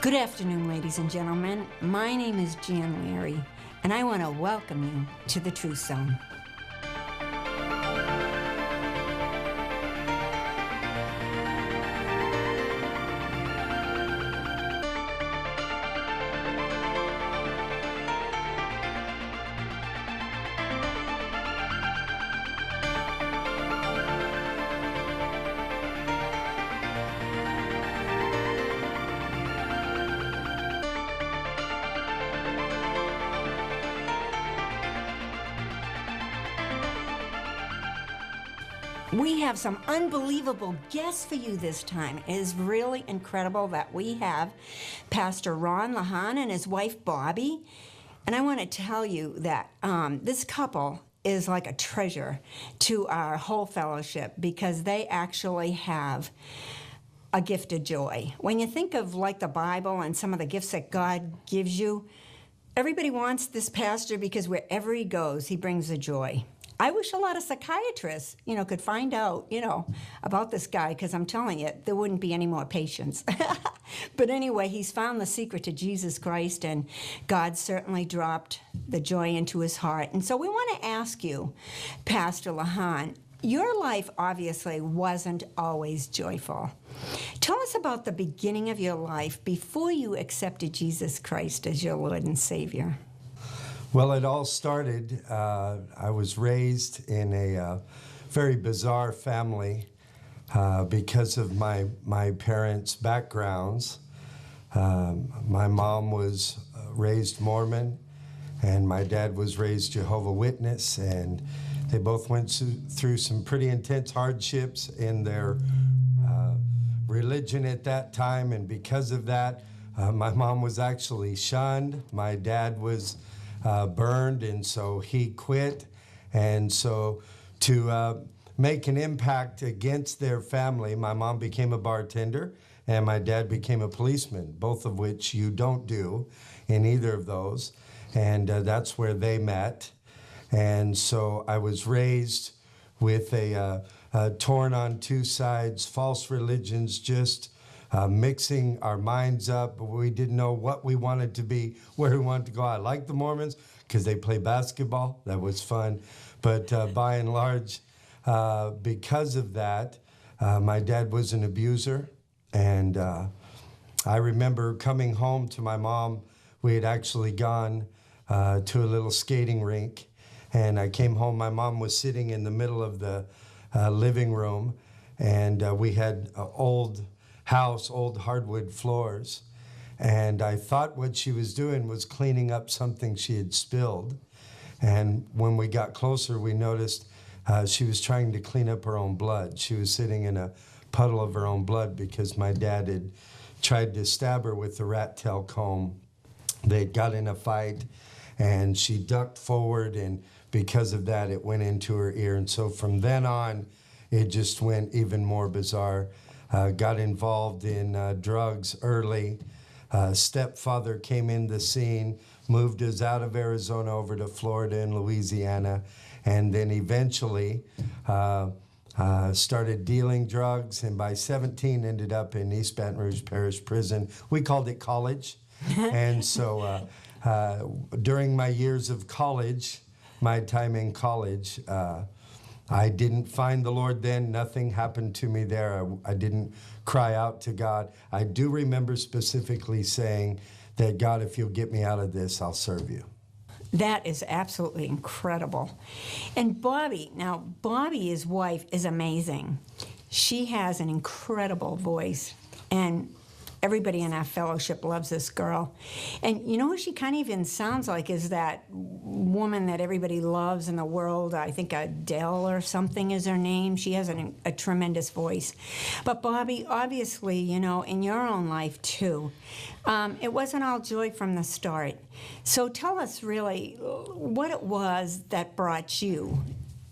Good afternoon, ladies and gentlemen. My name is Jan Larry, and I want to welcome you to the Truth Zone. We have some unbelievable guests for you this time. It is really incredible that we have Pastor Ron Lahan and his wife Bobby. And I want to tell you that this couple is like a treasure to our whole fellowship because they actually have a gift of joy. When you think of like the Bible and some of the gifts that God gives you, everybody wants this pastor because wherever he goes, he brings the joy. I wish a lot of psychiatrists, could find out, about this guy, because I'm telling you, there wouldn't be any more patients. But anyway, he's found the secret to Jesus Christ, and God certainly dropped the joy into his heart. And so we want to ask you, Pastor Lahan, your life obviously wasn't always joyful. Tell us about the beginning of your life before you accepted Jesus Christ as your Lord and Savior. Well, it all started, I was raised in a very bizarre family because of my parents' backgrounds. My mom was raised Mormon, and my dad was raised Jehovah's Witness, and they both went through some pretty intense hardships in their religion at that time, and because of that, my mom was actually shunned. My dad was burned, and so he quit. And so to make an impact against their family, my mom became a bartender and my dad became a policeman, both of which you don't do in either of those. And that's where they met. And so I was raised with a torn on two sides, false religions, just mixing our minds up. We didn't know what we wanted to be, where we wanted to go. I liked the Mormons because they play basketball. That was fun. But by and large, because of that, my dad was an abuser. And I remember coming home to my mom. We had actually gone to a little skating rink. And I came home. My mom was sitting in the middle of the living room. And we had old hardwood floors. And I thought what she was doing was cleaning up something she had spilled. And when we got closer, we noticed she was trying to clean up her own blood. She was sitting in a puddle of her own blood because my dad had tried to stab her with the rat tail comb. They got in a fight, and she ducked forward, and because of that, it went into her ear. And so from then on, it just went even more bizarre. Got involved in drugs early. Stepfather came in the scene, moved us out of Arizona over to Florida and Louisiana, and then eventually started dealing drugs, and by 17 ended up in East Baton Rouge Parish Prison. We called it college. And so during my years of college, my time in college, I didn't find the Lord then. Nothing happened to me there. I didn't cry out to God. I do remember specifically saying that, God, if you'll get me out of this, I'll serve you. That is absolutely incredible. And Bobby, now Bobby, his wife, is amazing. She has an incredible voice, and everybody in our fellowship loves this girl. And you know what she kind of even sounds like is that woman that everybody loves in the world. I think Adele or something is her name. She has a tremendous voice. But Bobby, obviously, in your own life too, it wasn't all joy from the start. So tell us really what it was that brought you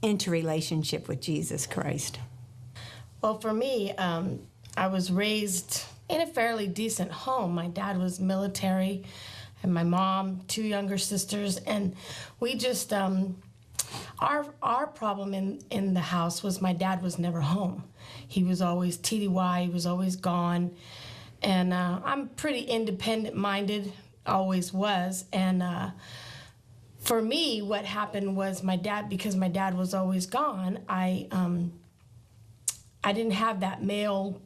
into relationship with Jesus Christ. Well, for me, I was raised in a fairly decent home. My dad was military, and my mom, 2 younger sisters, and we just, our problem in the house was my dad was never home. He was always TDY, he was always gone, and I'm pretty independent-minded, always was. And for me, what happened was because my dad was always gone, I didn't have that male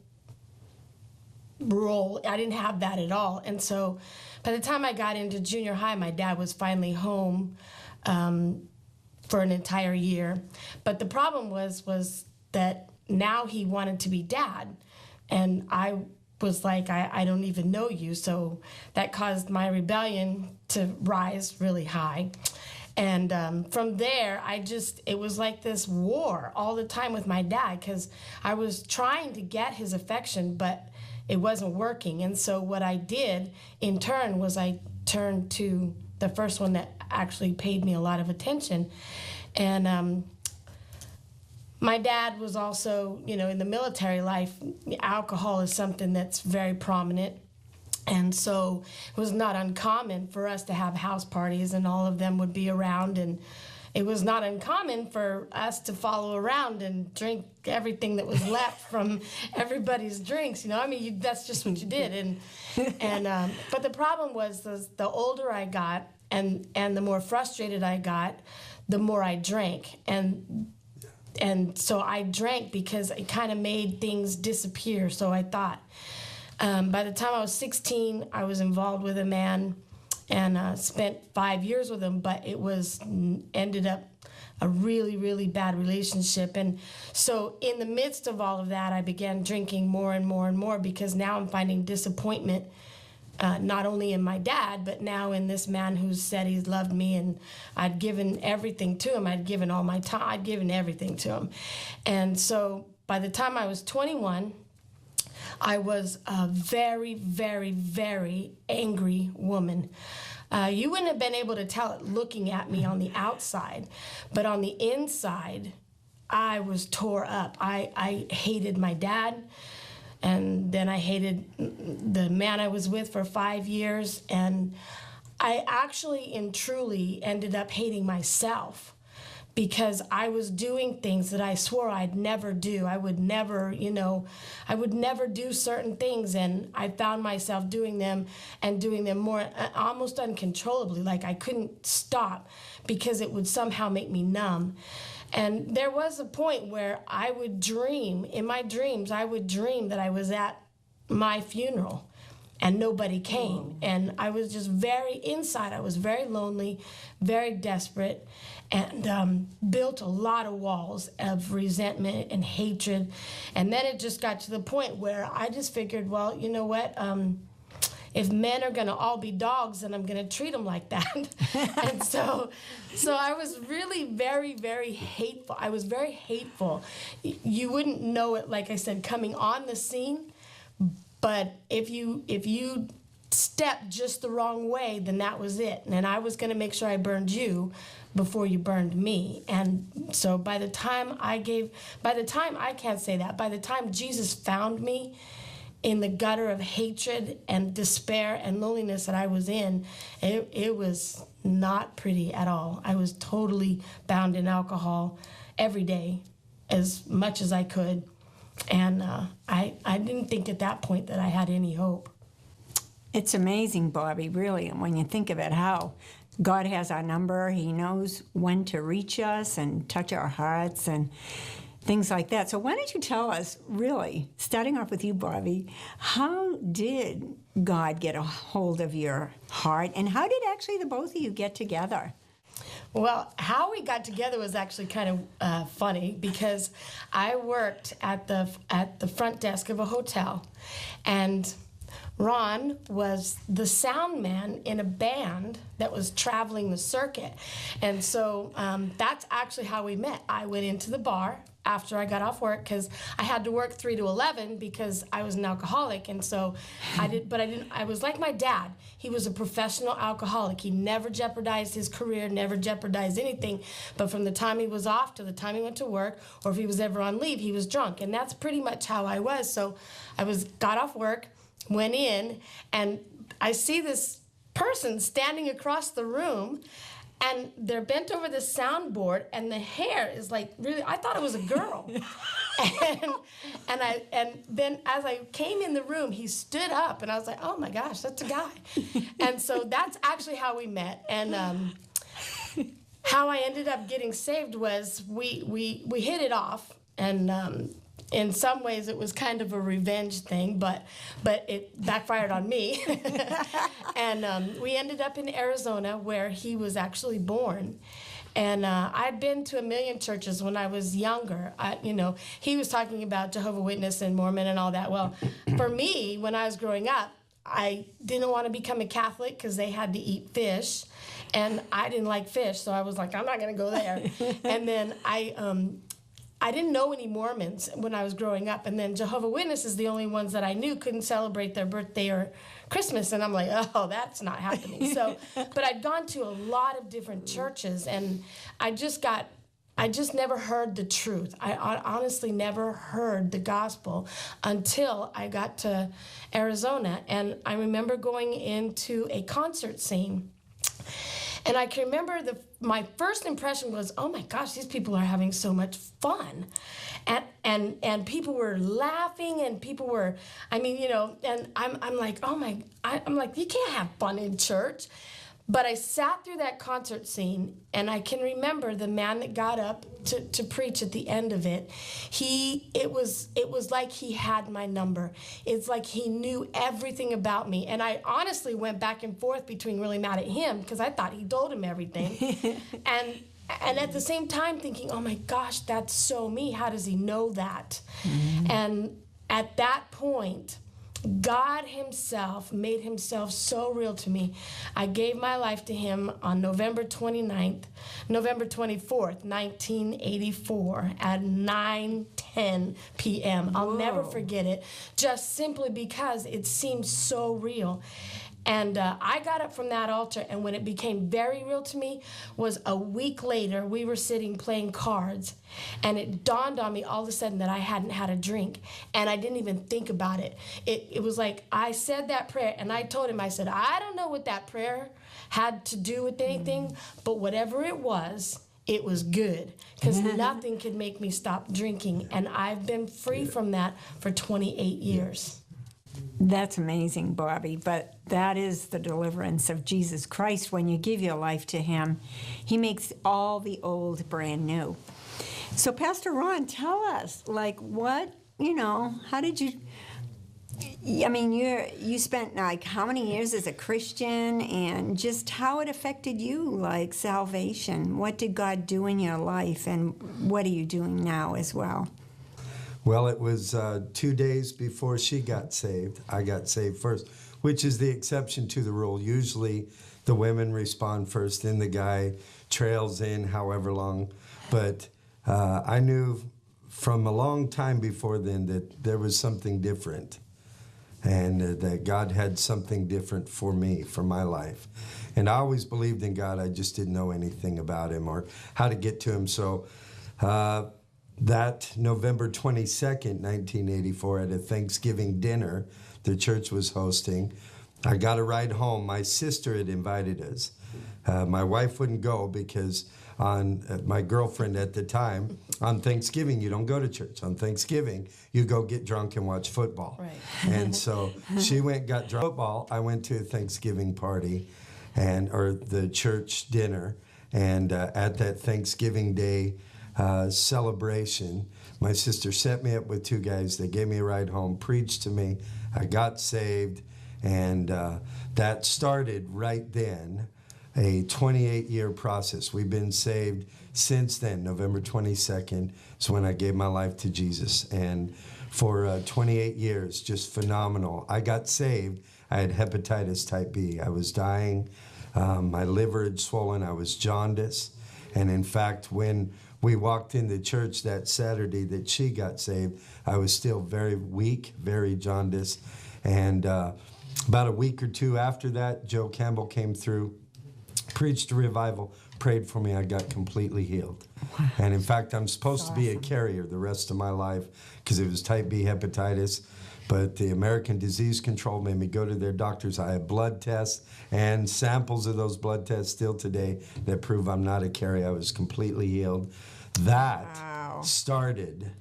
role. I didn't have that at all. And so by the time I got into junior high, my dad was finally home for an entire year. But the problem was that now he wanted to be dad. And I was like, I don't even know you. So that caused my rebellion to rise really high. And from there, it was like this war all the time with my dad, because I was trying to get his affection, but it wasn't working. And so what I did in turn was I turned to the first one that actually paid me a lot of attention. And my dad was also, in the military life, alcohol is something that's very prominent. And so it was not uncommon for us to have house parties, and all of them would be around. And it was not uncommon for us to follow around and drink everything that was left from everybody's drinks. That's just what you did. But the problem was the older I got and the more frustrated I got, the more I drank. And so I drank because it kind of made things disappear, so I thought. By the time I was 16, I was involved with a man and spent 5 years with him, but it ended up a really, really bad relationship. And so in the midst of all of that, I began drinking more and more and more, because now I'm finding disappointment, not only in my dad, but now in this man who said he loved me, and I'd given everything to him. I'd given all my time. I'd given everything to him. And so by the time I was 21, I was a very, very, very angry woman. You wouldn't have been able to tell it looking at me on the outside, but on the inside, I was tore up. I hated my dad, and then I hated the man I was with for 5 years, and I actually and truly ended up hating myself, because I was doing things that I swore I'd never do. I would never do certain things, and I found myself doing them more almost uncontrollably. Like I couldn't stop, because it would somehow make me numb. And there was a point where I would dream, in my dreams, I would dream that I was at my funeral and nobody came. And I was just inside, I was very lonely, very desperate, and built a lot of walls of resentment and hatred. And then it just got to the point where I just figured, well, you know what? If men are going to all be dogs, then I'm going to treat them like that. And so I was really very, very hateful. I was very hateful. You wouldn't know it, like I said, coming on the scene. But if you stepped just the wrong way, then that was it. And I was going to make sure I burned you before you burned me. And so by the time Jesus found me in the gutter of hatred and despair and loneliness that I was in, it was not pretty at all. I was totally bound in alcohol every day, as much as I could. And I didn't think at that point that I had any hope. It's amazing, Bobby, really, when you think of it, how God has our number. He knows when to reach us and touch our hearts and things like that. So why don't you tell us, really, starting off with you, Bobby, how did God get a hold of your heart, and how did actually the both of you get together? Well, how we got together was actually kind of funny, because I worked at the front desk of a hotel, and Ron was the sound man in a band that was traveling the circuit. And so that's actually how we met. I went into the bar after I got off work, because I had to work 3 to 11 because I was an alcoholic. And so I was like my dad. He was a professional alcoholic. He never jeopardized his career, never jeopardized anything. But from the time he was off to the time he went to work, or if he was ever on leave, he was drunk. And that's pretty much how I was. So got off work, went in, and I see this person standing across the room, and they're bent over the soundboard, and the hair is like really. I thought it was a girl, and then as I came in the room, he stood up, and I was like, oh my gosh, that's a guy, and so that's actually how we met, and. How I ended up getting saved was we hit it off, and in some ways it was kind of a revenge thing, but it backfired on me. And we ended up in Arizona, where he was actually born. And I'd been to a million churches when I was younger. He was talking about Jehovah's Witness and Mormon and all that. Well, for me, when I was growing up, I didn't want to become a Catholic because they had to eat fish, and I didn't like fish, so I was like, I'm not going to go there. And then I didn't know any Mormons when I was growing up, and then Jehovah's Witnesses, the only ones that I knew, couldn't celebrate their birthday or Christmas, and I'm like, oh, that's not happening. So, but I'd gone to a lot of different churches, and I just never heard the truth. I honestly never heard the gospel until I got to Arizona. And I remember going into a concert scene. And I can remember my first impression was, oh my gosh, these people are having so much fun. And people were laughing, and people were, and I'm like, I'm like, you can't have fun in church. But I sat through that concert scene, and I can remember the man that got up to preach at the end of it. It was like he had my number. It's like he knew everything about me. And I honestly went back and forth between really mad at him because I thought he told him everything. And at the same time thinking, oh my gosh, that's so me. How does he know that? Mm-hmm. And at that point, God himself made himself so real to me. I gave my life to him on November 24th, 1984 at 9:10 p.m. I'll never forget it, just simply because it seemed so real. And I got up from that altar, and when it became very real to me was a week later. We were sitting playing cards, and it dawned on me all of a sudden that I hadn't had a drink, and I didn't even think about it. It was like I said that prayer, and I told him, I said, I don't know what that prayer had to do with anything, but whatever it was good, because nothing could make me stop drinking, and I've been free from that for 28 years. That's amazing, Bobby, but that is the deliverance of Jesus Christ. When you give your life to him, he makes all the old brand new. So, Pastor Ron, tell us, how did you, you spent how many years as a Christian, and just how it affected you, salvation? What did God do in your life, and what are you doing now as well? Well, it was 2 days before she got saved. I got saved first, which is the exception to the rule. Usually the women respond first, then the guy trails in however long. But I knew from a long time before then that there was something different, and that God had something different for me, for my life. And I always believed in God. I just didn't know anything about him or how to get to him. So that November 22nd, 1984, at a Thanksgiving dinner the church was hosting, I got a ride home. My sister had invited us. My wife wouldn't go because my girlfriend at the time, on Thanksgiving, you don't go to church. On Thanksgiving, you go get drunk and watch football. Right. And so she got drunk football. I went to a Thanksgiving party or the church dinner. And at that Thanksgiving Day celebration, my sister set me up with two guys. They gave me a ride home, preached to me. I got saved, and that started right then a 28-year process. We've been saved since then. November 22nd is when I gave my life to Jesus, and for 28 years, just phenomenal. I got saved. I had hepatitis type B. I was dying. My liver had swollen. I was jaundiced, and in fact, when we walked in the church that Saturday that she got saved, I was still very weak, very jaundiced. And about a week or two after that, Joe Campbell came through, preached a revival, prayed for me. I got completely healed. Wow. And in fact, I'm supposed to be a carrier the rest of my life because it was type B hepatitis. But the American Disease Control made me go to their doctors. I have blood tests and samples of those blood tests still today that prove I'm not a carrier. I was completely healed. That started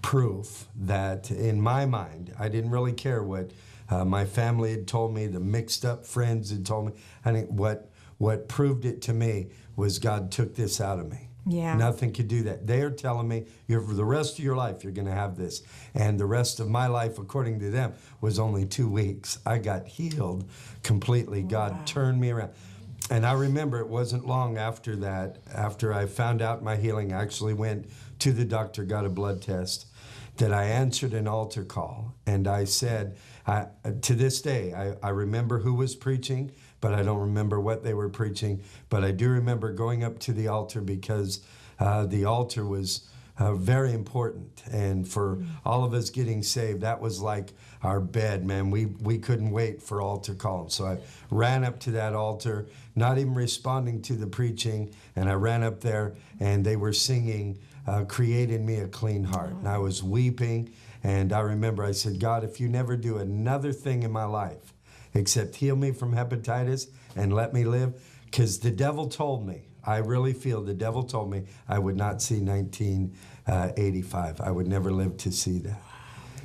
proof that, in my mind, I didn't really care what my family had told me, the mixed up friends had told me. I think what proved it to me was God took this out of me. Yeah. Nothing could do that. They're telling me, for the rest of your life, you're going to have this. And the rest of my life, according to them, was only 2 weeks. I got healed completely. Wow. God turned me around. And I remember it wasn't long after that, after I found out my healing, I actually went to the doctor, got a blood test, that I answered an altar call. And I said, to this day, I remember who was preaching, but I don't remember what they were preaching. But I do remember going up to the altar because the altar was very important. And for all of us getting saved, that was like our bed, man. We couldn't wait for altar call. So I ran up to that altar, not even responding to the preaching. And I ran up there and they were singing, "Create in me a clean heart." And I was weeping. And I remember I said, God, if you never do another thing in my life except heal me from hepatitis and let me live, because the devil told me, I really feel the devil told me I would not see 1985. I would never live to see that.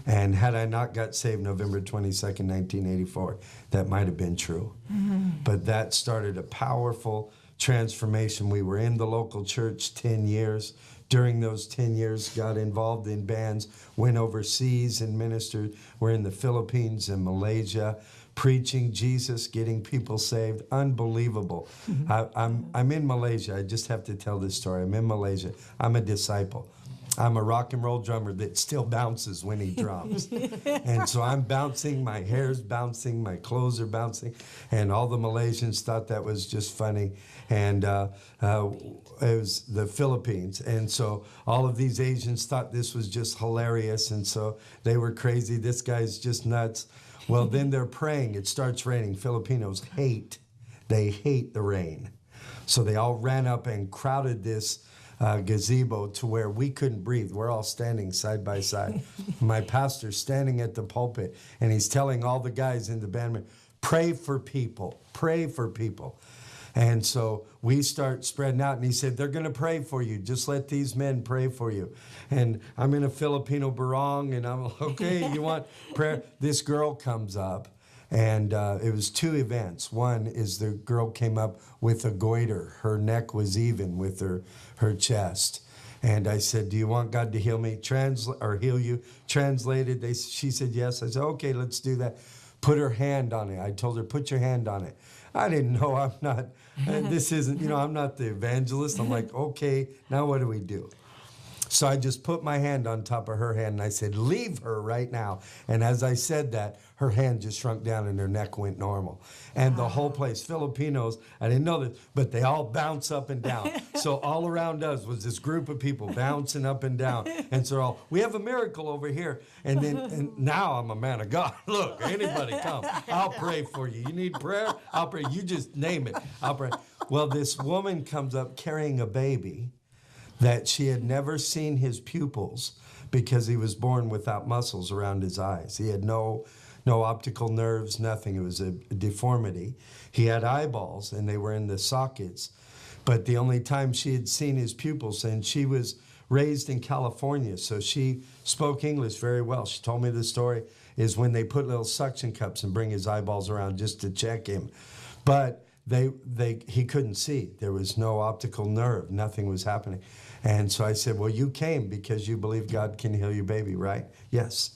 And had I not got saved November 22nd, 1984, that might have been true. Mm-hmm. But that started a powerful transformation. We were in the local church 10 years. During those 10 years, got involved in bands, went overseas and ministered. We're in the Philippines and Malaysia, preaching Jesus, getting people saved. Unbelievable. Mm-hmm. I'm in Malaysia. I just have to tell this story. I'm in Malaysia. I'm a disciple. I'm a rock and roll drummer that still bounces when he drums. And so I'm bouncing, my hair's bouncing, my clothes are bouncing, and all the Malaysians thought that was just funny. And it was the Philippines. And so all of these Asians thought this was just hilarious, and so they were crazy. This guy's just nuts. Well, then they're praying. It starts raining. Filipinos hate the rain. So they all ran up and crowded this gazebo to where we couldn't breathe. We're all standing side by side. My pastor's standing at the pulpit, and he's telling all the guys in the band, pray for people, pray for people. And so we start spreading out, and he said, they're going to pray for you. Just let these men pray for you. And I'm in a Filipino barong, and I'm like, okay, you want prayer? This girl comes up. And it was two events. One is the girl came up with a goiter. Her neck was even with her chest. And I said, do you want God to heal me? Or heal you? Translated, she said yes. I said, okay, let's do that. Put her hand on it. I told her, put your hand on it. I didn't know, I'm not the evangelist. I'm like, okay, now what do we do? So I just put my hand on top of her hand and I said, leave her right now. And as I said that, her hand just shrunk down and her neck went normal. And the whole place, Filipinos, I didn't know this, but they all bounce up and down. So all around us was this group of people bouncing up and down. And so we have a miracle over here. And now I'm a man of God. Look, anybody come. I'll pray for you. You need prayer? I'll pray. You just name it. I'll pray. Well, this woman comes up carrying a baby that she had never seen his pupils because he was born without muscles around his eyes. He had no optical nerves, nothing. It was a deformity. He had eyeballs, and they were in the sockets. But the only time she had seen his pupils, and she was raised in California, so she spoke English very well. She told me the story, is when they put little suction cups and bring his eyeballs around just to check him. But he couldn't see. There was no optical nerve. Nothing was happening. And so I said, well, you came because you believe God can heal your baby, right? Yes.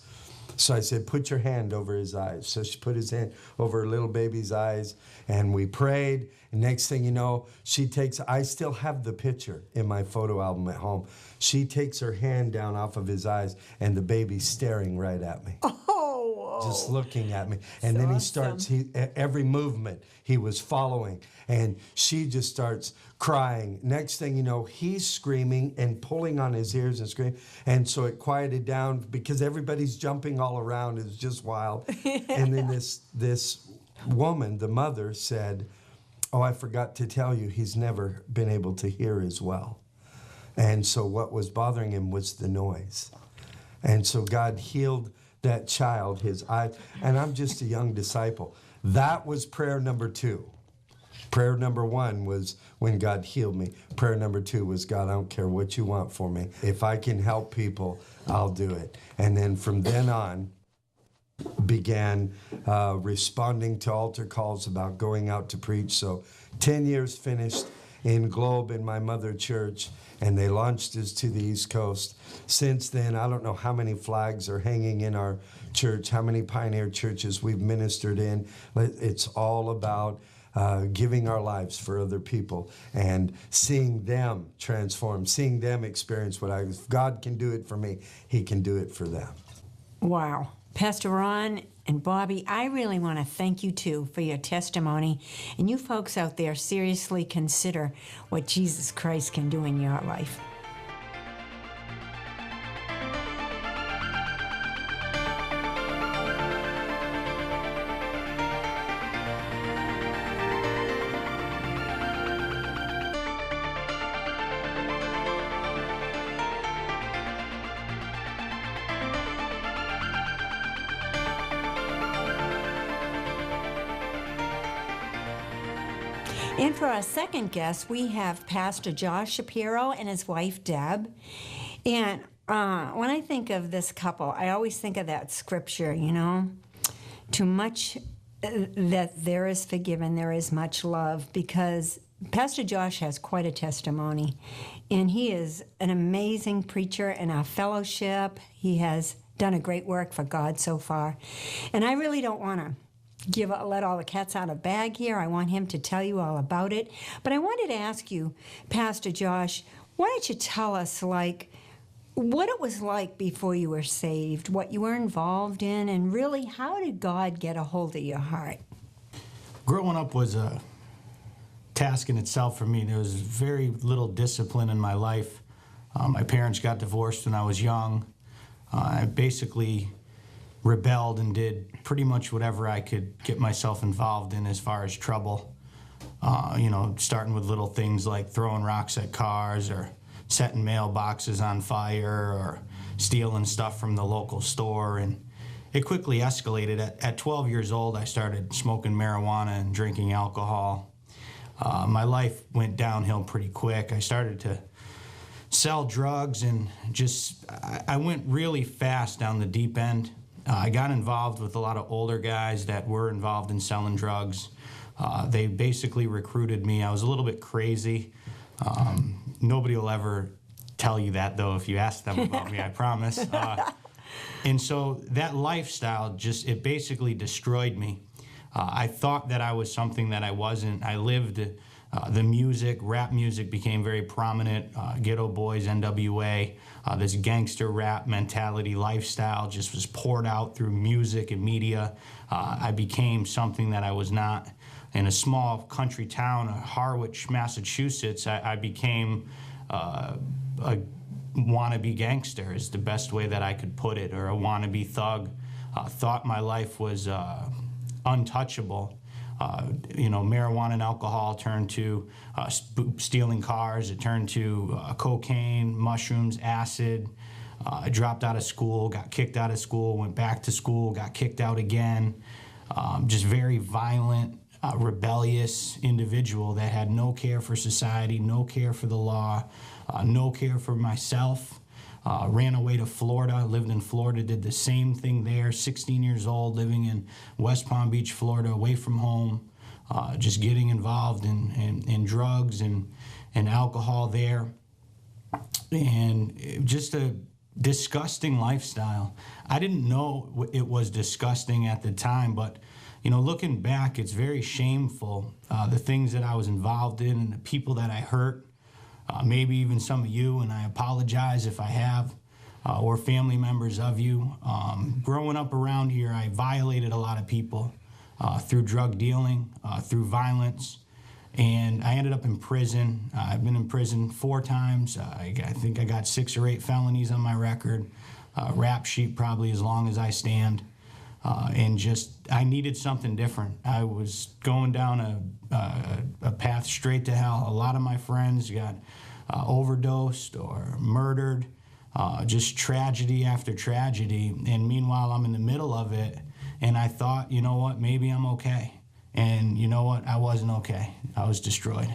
So I said, put your hand over his eyes. So she put his hand over her little baby's eyes, and we prayed. And next thing you know, I still have the picture in my photo album at home. She takes her hand down off of his eyes, and the baby's staring right at me. Just looking at me. And then he starts, every movement he was following. And she just starts crying. Next thing you know, he's screaming and pulling on his ears and screaming. And so it quieted down because everybody's jumping all around. It was just wild. And then this woman, the mother, said, oh, I forgot to tell you, he's never been able to hear as well. And so what was bothering him was the noise. And so God healed that child his eyes. And I'm just a young disciple. That was prayer number 2. Prayer number 1 was when God healed me. Prayer number 2 was, God, I don't care what you want for me. If I can help people, I'll do it. And then from then on, began responding to altar calls about going out to preach. So 10 years finished in Globe in my mother church, and they launched us to the East Coast. Since then, I don't know how many flags are hanging in our church, how many pioneer churches we've ministered in. It's all about giving our lives for other people and seeing them transform, seeing them experience if God can do it for me, he can do it for them. Wow. Pastor Ron and Bobby, I really want to thank you too for your testimony. And you folks out there, seriously consider what Jesus Christ can do in your life. And for our second guest, we have Pastor Josh Shapiro and his wife, Deb. And when I think of this couple, I always think of that scripture, too much that there is forgiven, there is much love, because Pastor Josh has quite a testimony. And he is an amazing preacher in our fellowship. He has done a great work for God so far. And I really don't want to let all the cats out of the bag here. I want him to tell you all about it. But I wanted to ask you, Pastor Josh, why don't you tell us, what it was like before you were saved, what you were involved in, and really, how did God get a hold of your heart? Growing up was a task in itself for me. There was very little discipline in my life. My parents got divorced when I was young. I basically rebelled and did pretty much whatever I could get myself involved in as far as trouble. Starting with little things like throwing rocks at cars or setting mailboxes on fire or stealing stuff from the local store. And it quickly escalated. At 12 years old, I started smoking marijuana and drinking alcohol. My life went downhill pretty quick. I started to sell drugs and I went really fast down the deep end. I got involved with a lot of older guys that were involved in selling drugs. They basically recruited me. I was a little bit crazy. Nobody will ever tell you that, though, if you ask them about me, I promise. And so that lifestyle it basically destroyed me. I thought that I was something that I wasn't. I lived the music, rap music became very prominent. Ghetto Boys, NWA, this gangster rap mentality lifestyle just was poured out through music and media. I became something that I was not. In a small country town, Harwich, Massachusetts, I became a wannabe gangster is the best way that I could put it, or a wannabe thug. Thought my life was untouchable. Marijuana and alcohol turned to stealing cars. It turned to cocaine, mushrooms, acid. I dropped out of school, got kicked out of school, went back to school, got kicked out again. Just very violent, rebellious individual that had no care for society, no care for the law, no care for myself. Ran away to Florida, lived in Florida, did the same thing there, 16 years old, living in West Palm Beach, Florida, away from home, just getting involved in drugs and alcohol there. And just a disgusting lifestyle. I didn't know it was disgusting at the time, but looking back, it's very shameful, the things that I was involved in and the people that I hurt. Maybe even some of you, and I apologize if I have, or family members of you. Growing up around here, I violated a lot of people through drug dealing, through violence, and I ended up in prison. I've been in prison 4 times. I think I got 6 or 8 felonies on my record. Rap sheet probably as long as I stand. And I needed something different. I was going down a path straight to hell. A lot of my friends got overdosed or murdered. just tragedy after tragedy. And meanwhile, I'm in the middle of it, and I thought, you know what, maybe I'm okay. And you know what, I wasn't okay. I was destroyed.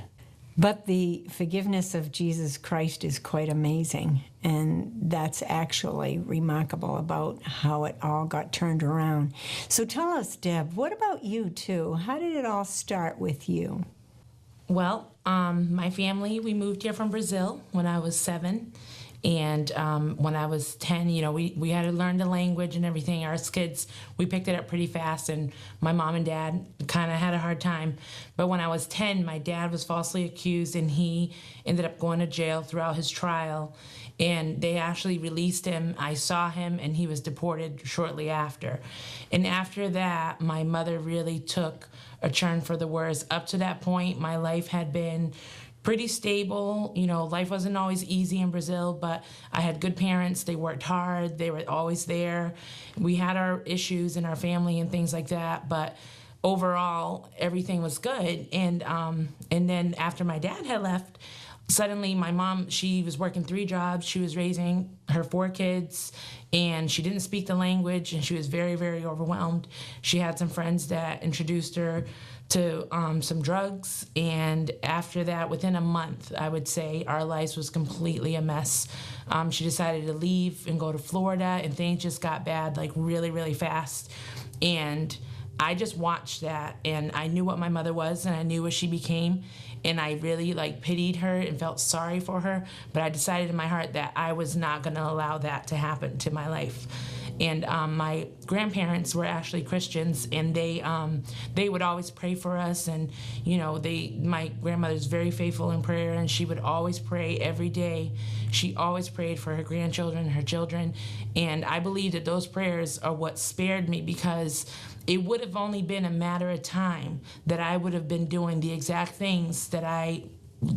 But the forgiveness of Jesus Christ is quite amazing, and that's actually remarkable about how it all got turned around. So tell us, Deb, what about you too? How did it all start with you? Well, my family, we moved here from Brazil when I was 7. And when I was 10, we had to learn the language and everything. Our kids, we picked it up pretty fast, and my mom and dad kind of had a hard time. But when I was 10, my dad was falsely accused, and he ended up going to jail throughout his trial. And they actually released him. I saw him, and he was deported shortly after. And after that, my mother really took a turn for the worse. Up to that point, my life had been pretty stable. Life wasn't always easy in Brazil, but I had good parents. They worked hard. They were always there. We had our issues in our family and things like that, but overall, everything was good. And then after my dad had left, suddenly my mom, she was working 3 jobs. She was raising her 4 kids, and she didn't speak the language, and she was very, very overwhelmed. She had some friends that introduced her to some drugs, and after that, within a month, I would say, our lives was completely a mess. She decided to leave and go to Florida, and things just got bad, like really, really fast. And I just watched that, and I knew what my mother was, and I knew what she became, and I really pitied her and felt sorry for her, but I decided in my heart that I was not going to allow that to happen to my life. And my grandparents were actually Christians, and they would always pray for us. And my grandmother's very faithful in prayer, and she would always pray every day. She always prayed for her grandchildren, her children, and I believe that those prayers are what spared me, because it would have only been a matter of time that I would have been doing the exact things that I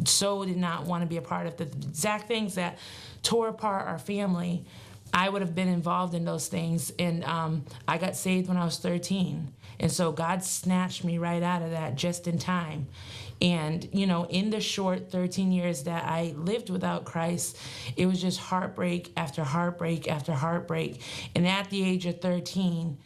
so did not want to be a part of, the exact things that tore apart our family. I would have been involved in those things, and I got saved when I was 13. And so God snatched me right out of that just in time. And, in the short 13 years that I lived without Christ, it was just heartbreak after heartbreak after heartbreak. And at the age of 13,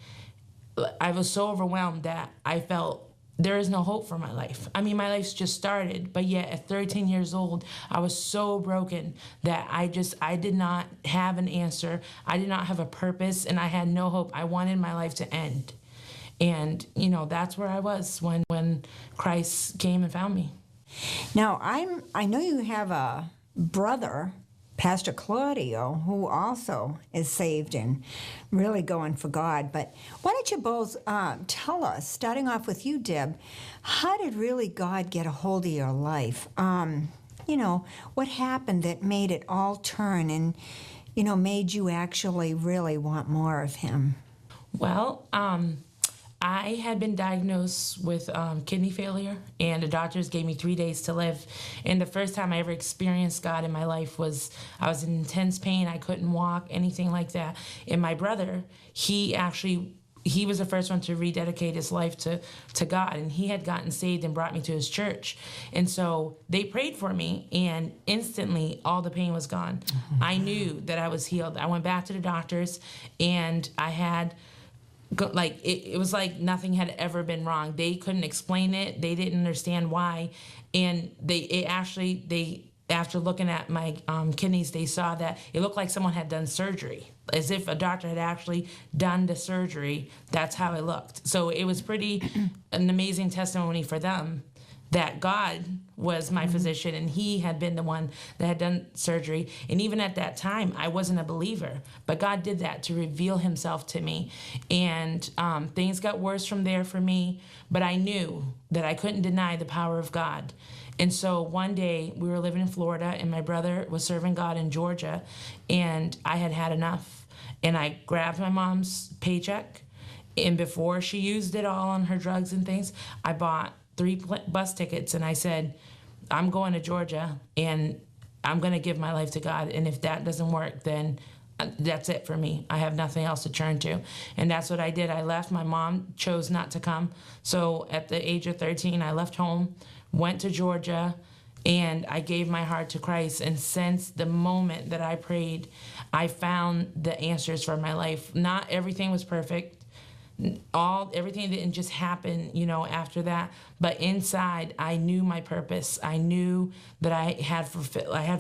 I was so overwhelmed that I felt there is no hope for my life. I mean, my life's just started, but yet at 13 years old, I was so broken that I did not have an answer. I did not have a purpose, and I had no hope. I wanted my life to end. And, that's where I was when Christ came and found me. Now, I know you have a brother, Pastor Claudio, who also is saved and really going for God. But why don't you both tell us, starting off with you, Deb, how did really God get a hold of your life? What happened that made it all turn and, made you actually really want more of Him? Well, I had been diagnosed with kidney failure, and the doctors gave me 3 days to live. And the first time I ever experienced God in my life was, I was in intense pain. I couldn't walk, anything like that. And my brother, he was the first one to rededicate his life to God, and he had gotten saved and brought me to his church. And so they prayed for me, and instantly all the pain was gone. Mm-hmm. I knew that I was healed. I went back to the doctors, and I had it was like nothing had ever been wrong. They couldn't explain it. They didn't understand why. And after looking at my kidneys, they saw that it looked like someone had done surgery, as if a doctor had actually done the surgery. That's how it looked. So it was an amazing testimony for them that God was my physician, and He had been the one that had done surgery. And even at that time, I wasn't a believer, but God did that to reveal Himself to me. And things got worse from there for me, but I knew that I couldn't deny the power of God. And so one day we were living in Florida, and my brother was serving God in Georgia, and I had had enough. And I grabbed my mom's paycheck, and before she used it all on her drugs and things, I bought 3 bus tickets, and I said, I'm going to Georgia, and I'm going to give my life to God. And if that doesn't work, then that's it for me. I have nothing else to turn to. And that's what I did. I left. My mom chose not to come. So at the age of 13, I left home, went to Georgia, and I gave my heart to Christ. And since the moment that I prayed, I found the answers for my life. Not everything was perfect. Everything didn't just happen, after that. But inside, I knew my purpose. I knew that I had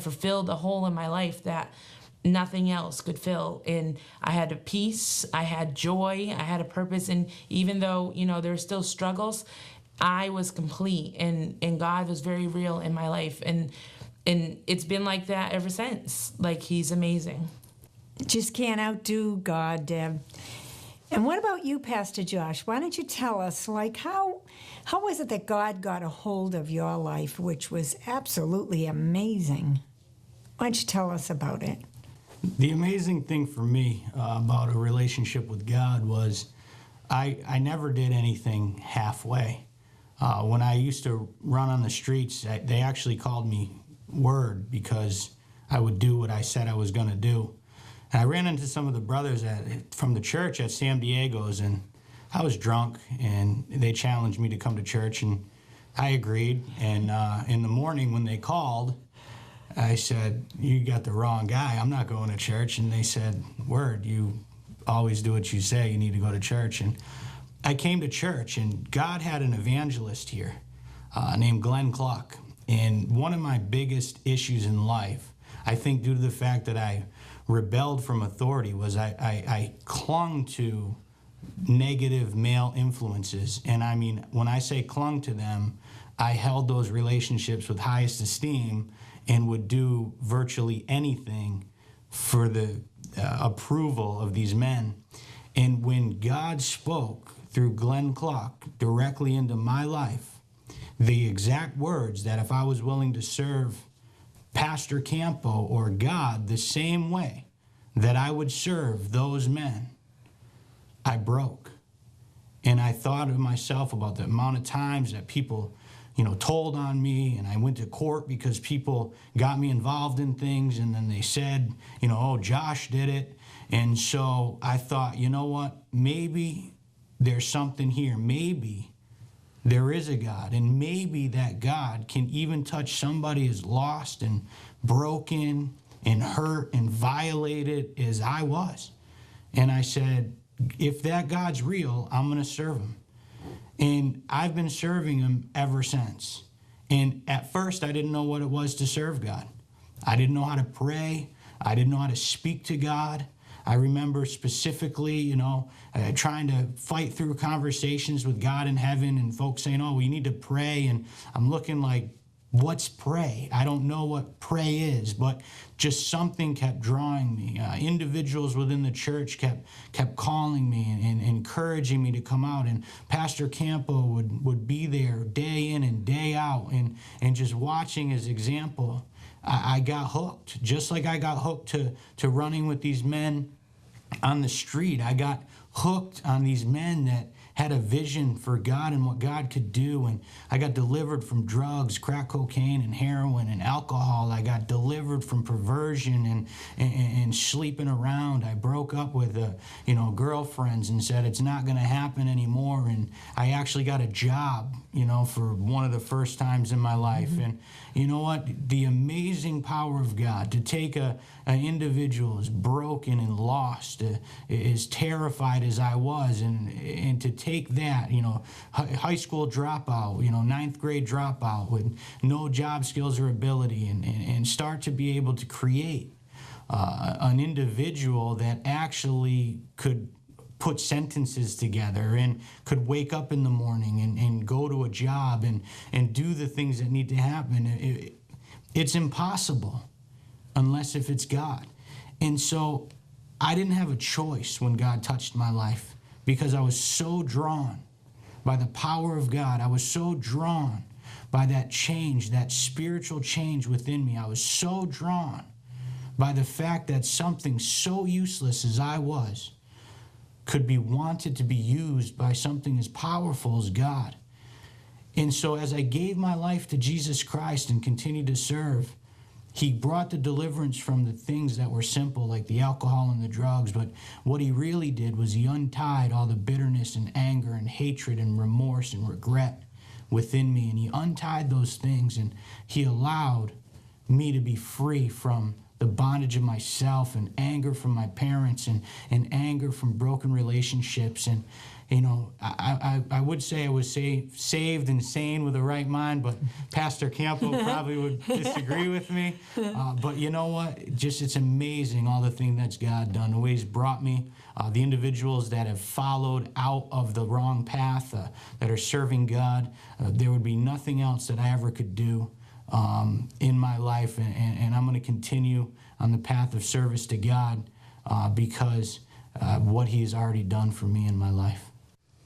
fulfilled a hole in my life that nothing else could fill. And I had a peace, I had joy, I had a purpose. And even though, there were still struggles, I was complete, and God was very real in my life. And it's been like that ever since. Like, he's amazing. Just can't outdo God, Deb. And what about you, Pastor Josh? Why don't you tell us, how was it that God got a hold of your life, which was absolutely amazing? Why don't you tell us about it? The amazing thing for me about a relationship with God was I never did anything halfway. When I used to run on the streets, they actually called me Word because I would do what I said I was going to do. And I ran into some of the brothers from the church at San Diego's, and I was drunk, and they challenged me to come to church, and I agreed. And in the morning when they called, I said, "You got the wrong guy. I'm not going to church." And they said, "Word, you always do what you say. You need to go to church." And I came to church, and God had an evangelist here named Glenn Clark. And one of my biggest issues in life, I think due to the fact that I rebelled from authority, was I clung to negative male influences. And I mean, when I say clung to them, I held those relationships with highest esteem and would do virtually anything for the approval of these men. And when God spoke through Glenn Clark directly into my life, the exact words that if I was willing to serve Pastor Campo or God the same way that I would serve those men, I broke. And I thought of myself about the amount of times that people, told on me, and I went to court because people got me involved in things, and then they said, "Oh, Josh did it." And so I thought, you know what, maybe there's something here. Maybe there is a God, and maybe that God can even touch somebody as lost and broken and hurt and violated as I was. And I said, if that God's real, I'm going to serve him. And I've been serving him ever since. And at first, I didn't know what it was to serve God. I didn't know how to pray. I didn't know how to speak to God. I remember specifically, trying to fight through conversations with God in heaven and folks saying, "Oh, we need to pray." And I'm looking like, what's pray? I don't know what pray is, but just something kept drawing me. Individuals within the church kept calling me and encouraging me to come out. And Pastor Campo would be there day in and day out, and just watching his example, I got hooked. Just like I got hooked to running with these men on the street. I got hooked on these men that had a vision for God and what God could do. And I got delivered from drugs, crack cocaine and heroin and alcohol. I got delivered from perversion and sleeping around. I broke up with girlfriends and said it's not going to happen anymore. And I actually got a job, for one of the first times in my life. Mm-hmm. And you know what? The amazing power of God to take an individual as broken and lost, as terrified as I was, and to take that, high school dropout, ninth grade dropout with no job skills or ability, and start to be able to create an individual that actually could put sentences together and could wake up in the morning and go to a job and do the things that need to happen. It's impossible unless if it's God. And so I didn't have a choice when God touched my life, because I was so drawn by the power of God. I was so drawn by that change, that spiritual change within me. I was so drawn by the fact that something so useless as I was could be wanted to be used by something as powerful as God. And so as I gave my life to Jesus Christ and continued to serve, he brought the deliverance from the things that were simple, like the alcohol and the drugs. But what he really did was he untied all the bitterness and anger and hatred and remorse and regret within me. And he untied those things, and he allowed me to be free from the bondage of myself and anger from my parents and anger from broken relationships. And, you know, I would say I was saved and sane with the right mind, but Pastor Campo probably would disagree with me. But you know what? Just it's amazing all the things that God done, the way He's brought me, the individuals that have followed out of the wrong path, that are serving God. There would be nothing else that I ever could do in my life, and I'm going to continue on the path of service to God because what He has already done for me in my life.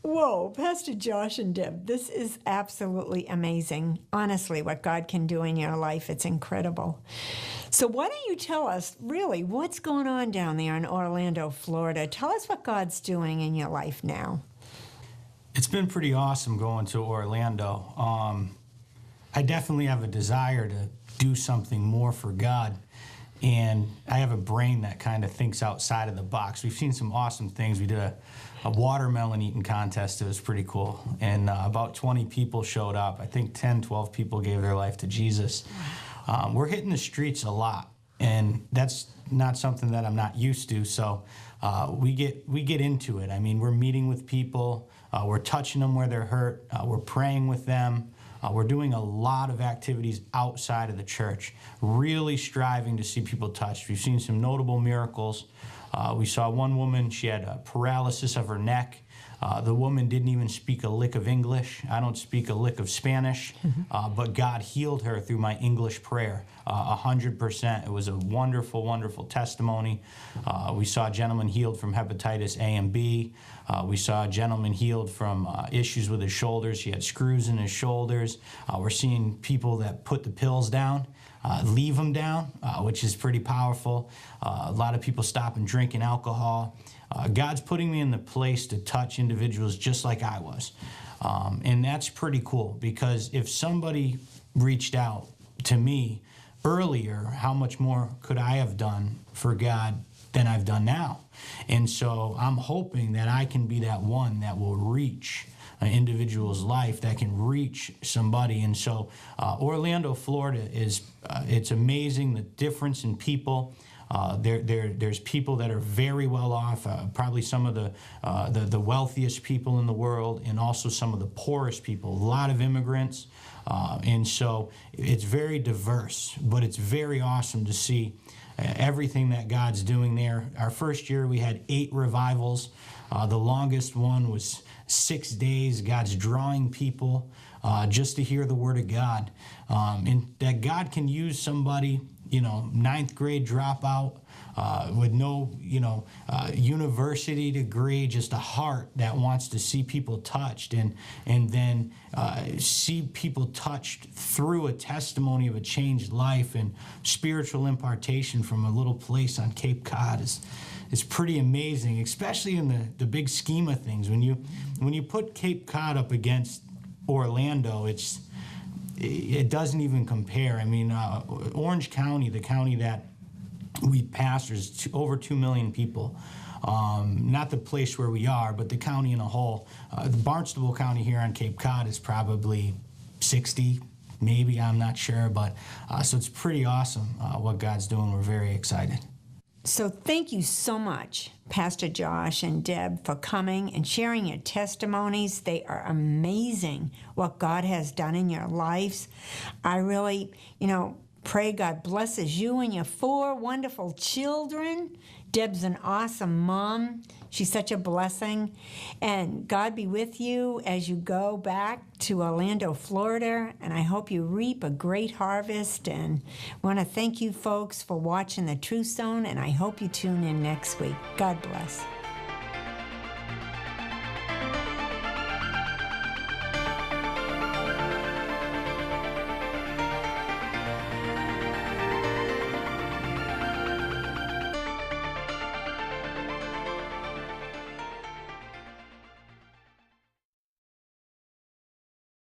Whoa, Pastor Josh and Deb, this is absolutely amazing. Honestly, what God can do in your life, it's incredible. So why don't you tell us, really, what's going on down there in Orlando, Florida? Tell us what God's doing in your life now. It's been pretty awesome going to Orlando. I definitely have a desire to do something more for God. And I have a brain that kind of thinks outside of the box. We've seen some awesome things. We did a watermelon eating contest. It was pretty cool. And about 20 people showed up. I think 10, 12 people gave their life to Jesus. We're hitting the streets a lot. And that's not something that I'm not used to. So we get into it. I mean, we're meeting with people. We're touching them where they're hurt. We're praying with them. We're doing a lot of activities outside of the church, really striving to see people touched. We've seen some notable miracles. We saw one woman, she had a paralysis of her neck. The woman didn't even speak a lick of English. I don't speak a lick of Spanish, but God healed her through my English prayer, 100%. It was a wonderful, wonderful testimony. We saw a gentleman healed from hepatitis A and B. We saw a gentleman healed from issues with his shoulders. He had screws in his shoulders. We're seeing people that put the pills down, leave them down, which is pretty powerful. A lot of people stopping drinking alcohol. God's putting me in the place to touch individuals just like I was. And that's pretty cool, because if somebody reached out to me earlier, how much more could I have done for God than I've done now? And so I'm hoping that I can be that one that will reach an individual's life, that can reach somebody. And so Orlando, Florida is, it's amazing the difference in people. There's people that are very well off, probably some of the wealthiest people in the world, and also some of the poorest people, a lot of immigrants. And so it's very diverse, but it's very awesome to see everything that God's doing there. Our first year we had 8 revivals. The longest one was 6 days. God's drawing people just to hear the word of God. And that God can use somebody, 9th grade dropout, with no, university degree, just a heart that wants to see people touched, and then see people touched through a testimony of a changed life and spiritual impartation from a little place on Cape Cod is pretty amazing, especially in the big scheme of things. When you put Cape Cod up against Orlando, it doesn't even compare. I mean, Orange County, the county that we pastor, is over 2 million people. Not the place where we are, but the county in a whole. Barnstable County here on Cape Cod is probably 60, maybe, I'm not sure. But so it's pretty awesome what God's doing. We're very excited. So thank you so much, Pastor Josh and Deb, for coming and sharing your testimonies. They are amazing what God has done in your lives. I really, pray God blesses you and your 4 wonderful children. Deb's an awesome mom. She's such a blessing. And God be with you as you go back to Orlando, Florida. And I hope you reap a great harvest. And want to thank you folks for watching The Truth Zone. And I hope you tune in next week. God bless.